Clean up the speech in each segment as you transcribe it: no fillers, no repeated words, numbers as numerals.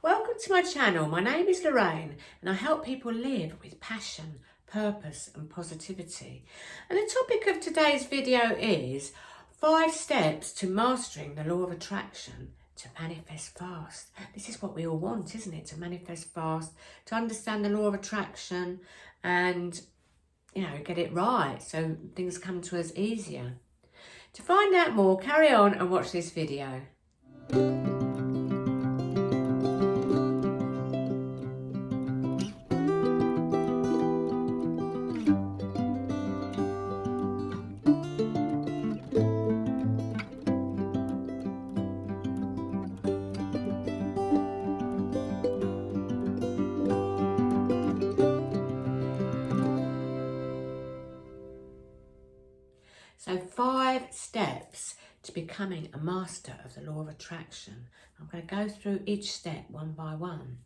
Welcome to my channel. My name is Lorraine and I help people live with passion, purpose and positivity. And the topic of today's video is 5 steps to mastering the law of attraction to manifest fast. This is what we all want, isn't it? To manifest fast, to understand the law of attraction and, get it right so things come to us easier. To find out more, carry on and watch this video. So 5 steps to becoming a master of the law of attraction. I'm going to go through each step one by one.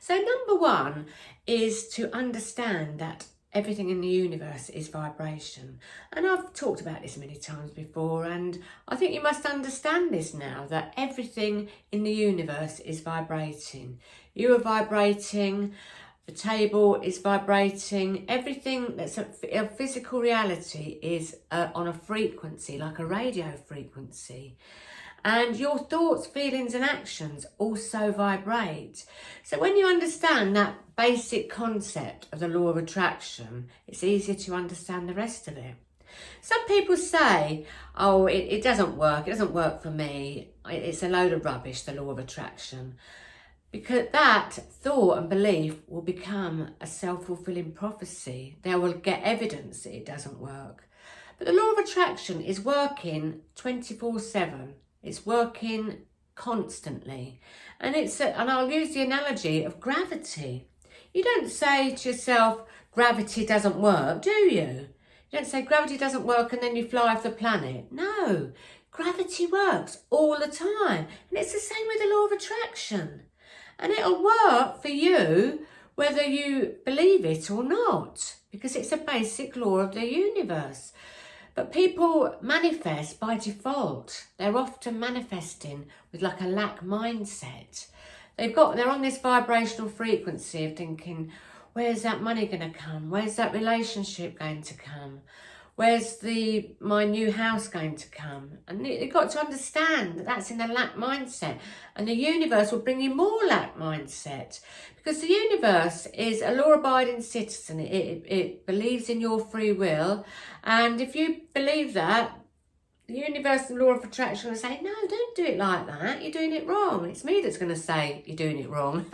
So number 1 is to understand that everything in the universe is vibration. And I've talked about this many times before, and I think you must understand this now, that everything in the universe is vibrating. You are vibrating. The table is vibrating. Everything that's a physical reality is on a frequency, like a radio frequency. And your thoughts, feelings and actions also vibrate. So when you understand that basic concept of the law of attraction, it's easier to understand the rest of it. Some people say, oh, it doesn't work. It doesn't work for me. It's a load of rubbish, the law of attraction. Because that thought and belief will become a self-fulfilling prophecy. They will get evidence that it doesn't work. But the law of attraction is working 24/7. It's working constantly. And I'll use the analogy of gravity. You don't say to yourself, gravity doesn't work, do you? You don't say gravity doesn't work and then you fly off the planet. No, gravity works all the time. And it's the same with the law of attraction. And it'll work for you whether you believe it or not, because it's a basic law of the universe. But people manifest by default. They're often manifesting with like a lack mindset. They're on this vibrational frequency of thinking, where's that money going to come? Where's that relationship going to come? Where's my new house going to come? And you've got to understand that that's in the lack mindset. And the universe will bring you more lack mindset. Because the universe is a law-abiding citizen. It believes in your free will. And if you believe that, the universe and law of attraction will say, no, don't do it like that. You're doing it wrong. It's me that's going to say you're doing it wrong.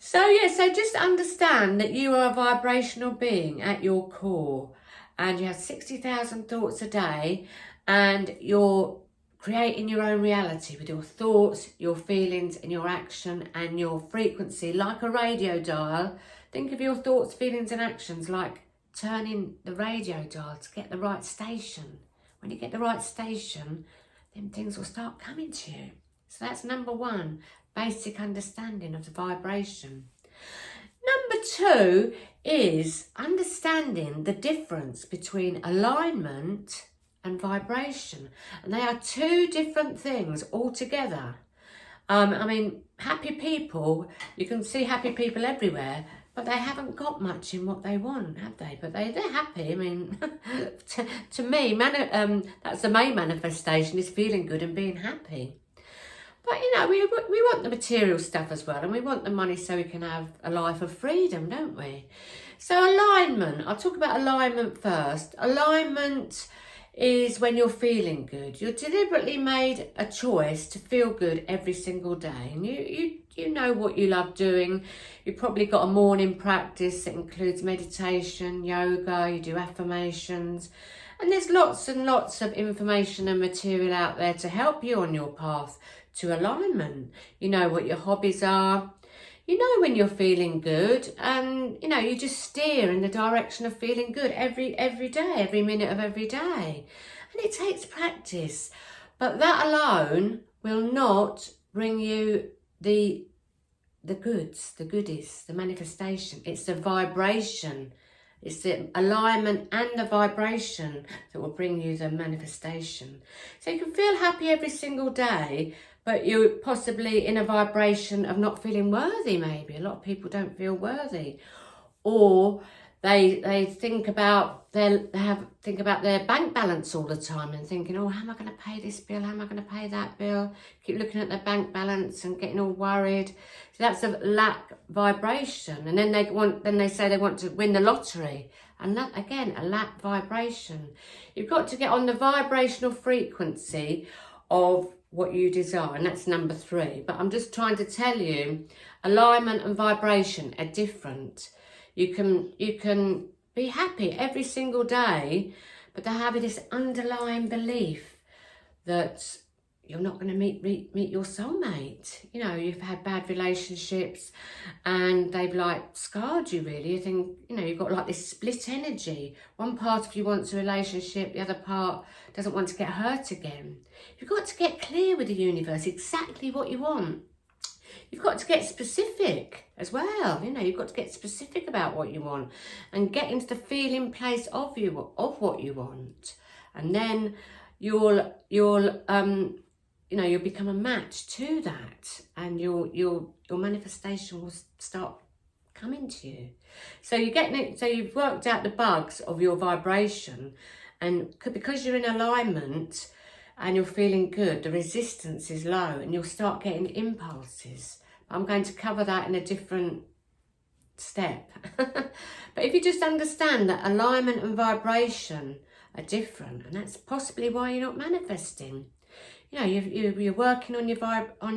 So just understand that you are a vibrational being at your core. And you have 60,000 thoughts a day, and you're creating your own reality with your thoughts, your feelings and your action and your frequency, like a radio dial. Think of your thoughts, feelings and actions like turning the radio dial to get the right station. When you get the right station, then things will start coming to you. So that's number 1, basic understanding of the vibration. Number 2 is understanding the difference between alignment and vibration. And they are 2 different things altogether. Happy people, you can see happy people everywhere, but they haven't got much in what they want, have they? But they're happy. To me, that's the main manifestation, is feeling good and being happy. But, we want the material stuff as well, and we want the money so we can have a life of freedom, don't we? So alignment, I'll talk about alignment first. Alignment is when you're feeling good. You're deliberately made a choice to feel good every single day. And you know what you love doing. You've probably got a morning practice that includes meditation, yoga, you do affirmations. And there's lots and lots of information and material out there to help you on your path to alignment. You know what your hobbies are. You know when you're feeling good, and you just steer in the direction of feeling good every day, every minute of every day. And it takes practice, but that alone will not bring you the goods, the goodies, the manifestation. It's the vibration. It's the alignment and the vibration that will bring you the manifestation. So you can feel happy every single day, but you're possibly in a vibration of not feeling worthy. Maybe a lot of people don't feel worthy, or they think about their bank balance all the time and thinking, oh, how am I going to pay this bill? How am I going to pay that bill? Keep looking at their bank balance and getting all worried. So that's a lack vibration. And then they say they want to win the lottery, and that again, a lack vibration. You've got to get on the vibrational frequency of what you desire, and that's number 3. But I'm just trying to tell you, alignment and vibration are different. You can be happy every single day, but to have this underlying belief that you're not going to meet your soulmate. You know, you've had bad relationships and they've like scarred you really. You think, you know, you've got like this split energy. One part of you wants a relationship, the other part doesn't want to get hurt again. You've got to get clear with the universe exactly what you want. You've got to get specific as well. You know, you've got to get specific about what you want and get into the feeling place of what you want. And then you'll become a match to that, and your manifestation will start coming to you. So you're getting it. So you've worked out the bugs of your vibration, and because you're in alignment and you're feeling good, the resistance is low, and you'll start getting impulses. I'm going to cover that in a different step. But if you just understand that alignment and vibration are different, and that's possibly why you're not manifesting. You know, you're working on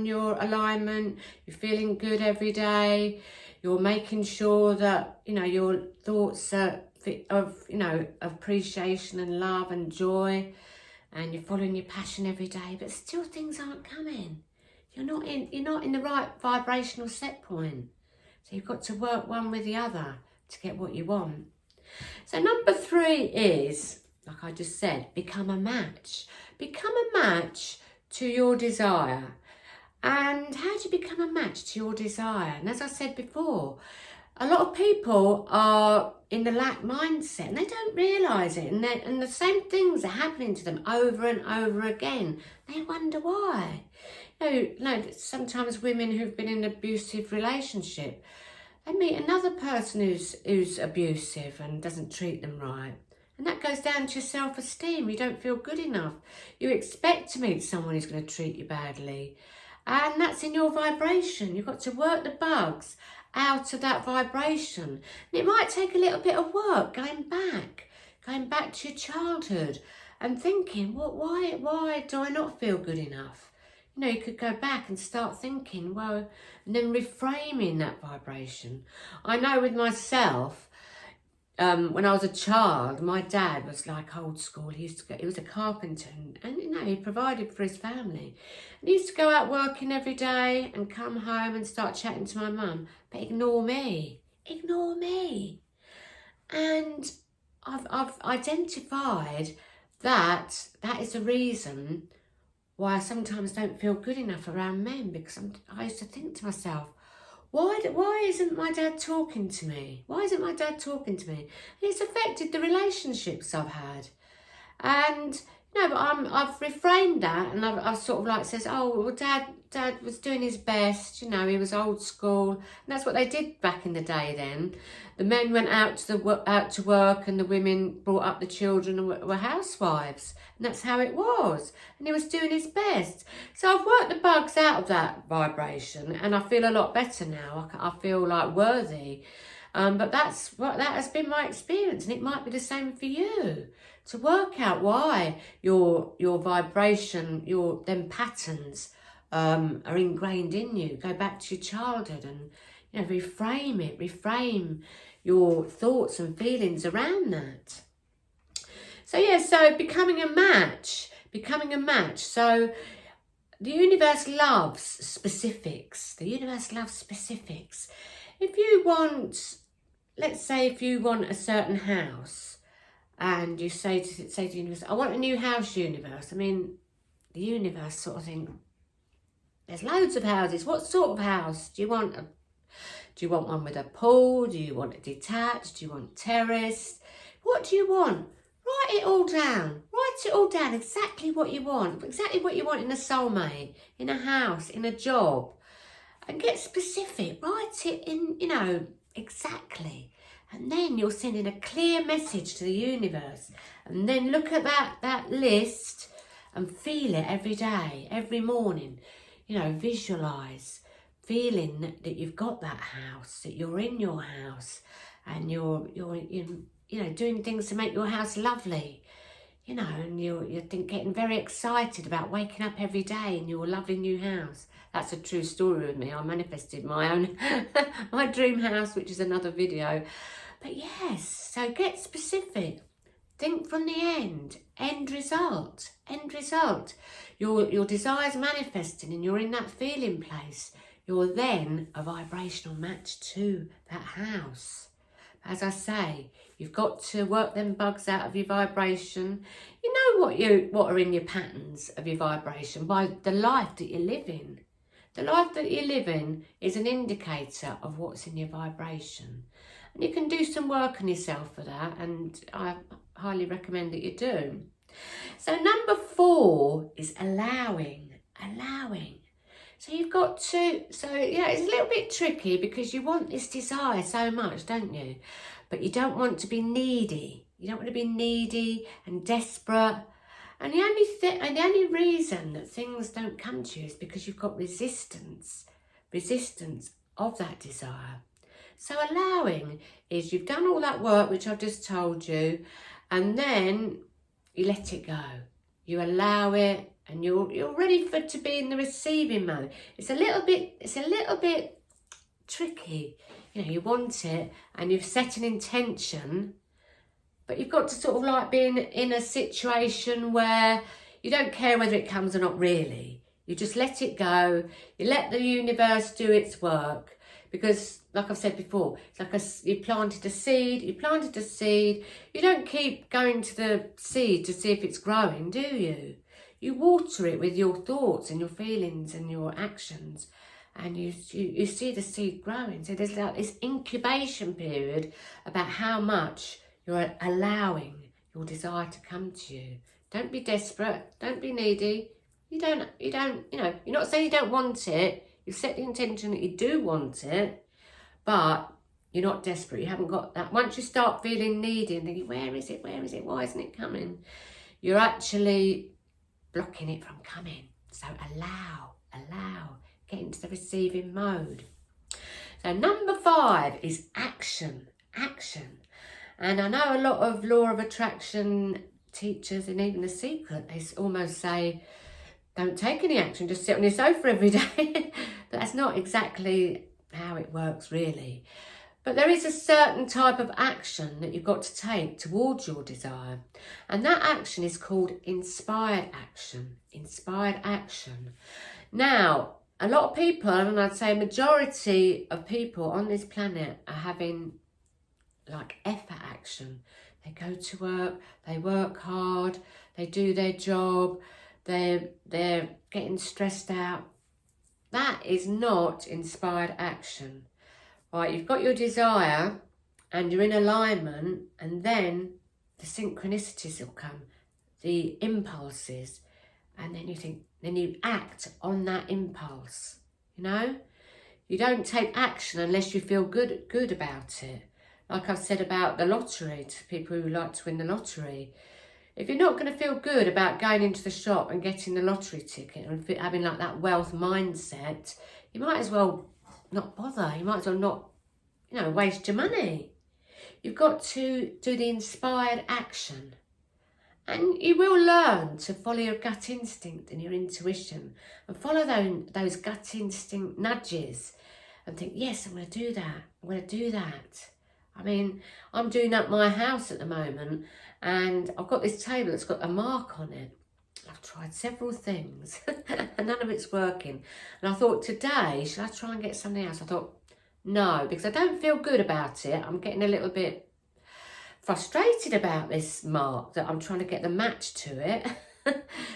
your alignment. You're feeling good every day. You're making sure that, you know, your thoughts are of, you know, appreciation and love and joy, and you're following your passion every day. But still, things aren't coming. You're not in the right vibrational set point. So you've got to work one with the other to get what you want. So number 3 is, like I just said, become a match. Become a match to your desire. And how do you become a match to your desire? And as I said before, a lot of people are in the lack mindset and they don't realise it. And the same things are happening to them over and over again. They wonder why. You know, sometimes women who've been in an abusive relationship, they meet another person who's abusive and doesn't treat them right. And that goes down to your self-esteem. You don't feel good enough. You expect to meet someone who's going to treat you badly. And that's in your vibration. You've got to work the bugs out of that vibration. And it might take a little bit of work going back to your childhood and thinking, well, why do I not feel good enough? You know, you could go back and start thinking, well, and then reframing that vibration. I know with myself, when I was a child, my dad was like old school. He was a carpenter, and you know, he provided for his family. And he used to go out working every day and come home and start chatting to my mum, but ignore me. And I've identified that is the reason why I sometimes don't feel good enough around men, because I used to think to myself, why isn't my dad talking to me? Why isn't my dad talking to me? And it's affected the relationships I've had. And, you know, but I've reframed that, and I've sort of like says, oh, well, dad was doing his best, you know, he was old school. And that's what they did back in the day then. The men went out to work and the women brought up the children and were housewives. And that's how it was. And he was doing his best. So I've worked the bugs out of that vibration, and I feel a lot better now. I feel like worthy. But that has been my experience, and it might be the same for you. To work out why your vibration, them patterns are ingrained in you. Go back to your childhood and, you know, reframe your thoughts and feelings around that. So yeah, so becoming a match. So the universe loves specifics. If you want, let's say if you want a certain house, and you say to the universe, I want a new house, universe. I mean, the universe sort of think, there's loads of houses. What sort of house do you want? Do you want one with a pool? Do you want it detached? Do you want terrace? What do you want? Write it all down. Write it all down, exactly what you want. Exactly what you want in a soulmate, in a house, in a job. And get specific. Write it in, exactly. And then you're sending a clear message to the universe. And then look at that list and feel it every day, every morning. Visualise, feeling that you've got that house, that you're in your house, and you're doing things to make your house lovely. And you're getting very excited about waking up every day in your lovely new house. That's a true story with me. I manifested my own, my dream house, which is another video. But yes, so get specific. Think from the end result. Your desire's manifesting and you're in that feeling place. You're then a vibrational match to that house. As I say, you've got to work them bugs out of your vibration. You know what are in your patterns of your vibration by the life that you live in. The life that you live in is an indicator of what's in your vibration. And you can do some work on yourself for that, and I highly recommend that you do. So number 4 is allowing. So you've got to, it's a little bit tricky because you want this desire so much, don't you? But you don't want to be needy. You don't want to be needy and desperate. And the only reason that things don't come to you is because you've got resistance of that desire. So allowing is you've done all that work, which I've just told you, and then you let it go. You allow it, and you're ready to be in the receiving mode. It's a little bit tricky. You want it, and you've set an intention, but you've got to sort of like be in a situation where you don't care whether it comes or not really. You just let it go. You let the universe do its work. Because, like I've said before, it's like you planted a seed. You don't keep going to the seed to see if it's growing, do you? You water it with your thoughts and your feelings and your actions. And you see the seed growing. So there's like this incubation period about how much you're allowing your desire to come to you. Don't be desperate. Don't be needy. You're not saying you don't want it. You've set the intention that you do want it, but you're not desperate. You haven't got that. Once you start feeling needy and thinking, where is it? Why isn't it coming? You're actually blocking it from coming. So allow. Get into the receiving mode. So number 5 is action. And I know a lot of law of attraction teachers, and even The Secret, they almost say, don't take any action, just sit on your sofa every day. But that's not exactly how it works, really. But there is a certain type of action that you've got to take towards your desire. And that action is called inspired action. Now, a lot of people, and I'd say a majority of people on this planet, are having like effort action. They go to work, they work hard, they do their job, they're getting stressed out. That is not inspired action. Right, you've got your desire and you're in alignment, and then the synchronicities will come, the impulses, and then you act on that impulse. You don't take action unless you feel good about it. Like I've said about the lottery, to people who like to win the lottery. If you're not going to feel good about going into the shop and getting the lottery ticket and having like that wealth mindset, you might as well not bother. You might as well not, waste your money. You've got to do the inspired action. And you will learn to follow your gut instinct and your intuition, and follow those gut instinct nudges and think, yes, I'm going to do that. I mean, I'm doing up my house at the moment, and I've got this table that's got a mark on it. I've tried several things and none of it's working. And I thought, today, should I try and get something else? I thought, no, because I don't feel good about it. I'm getting a little bit frustrated about this mark that I'm trying to get the match to it.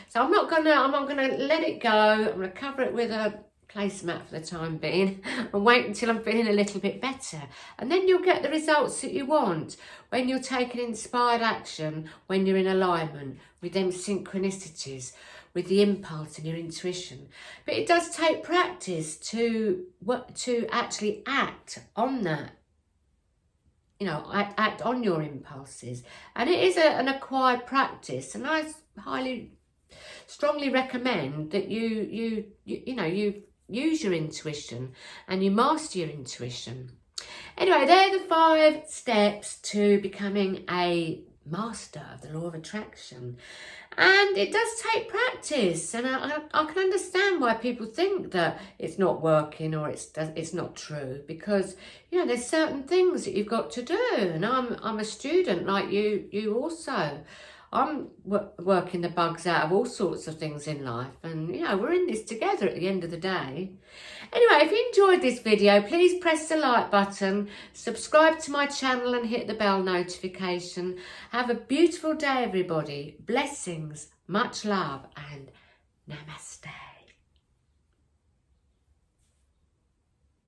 So I'm not gonna let it go. I'm gonna cover it with a placemat for the time being and wait until I'm feeling a little bit better. And then you'll get the results that you want when you're taking inspired action, when you're in alignment with them synchronicities, with the impulse and your intuition. But it does take practice to actually act on that. You know, act on your impulses. And it is an acquired practice. And I strongly recommend that you use your intuition and you master your intuition. Anyway, they're the 5 steps to becoming a master of the law of attraction. And it does take practice, and I can understand why people think that it's not working or it's not true, because there's certain things that you've got to do, and I'm a student like you also. I'm working the bugs out of all sorts of things in life, and we're in this together at the end of the day. Anyway, if you enjoyed this video, please press the like button, subscribe to my channel and hit the bell notification. Have a beautiful day, everybody. Blessings, much love, and namaste.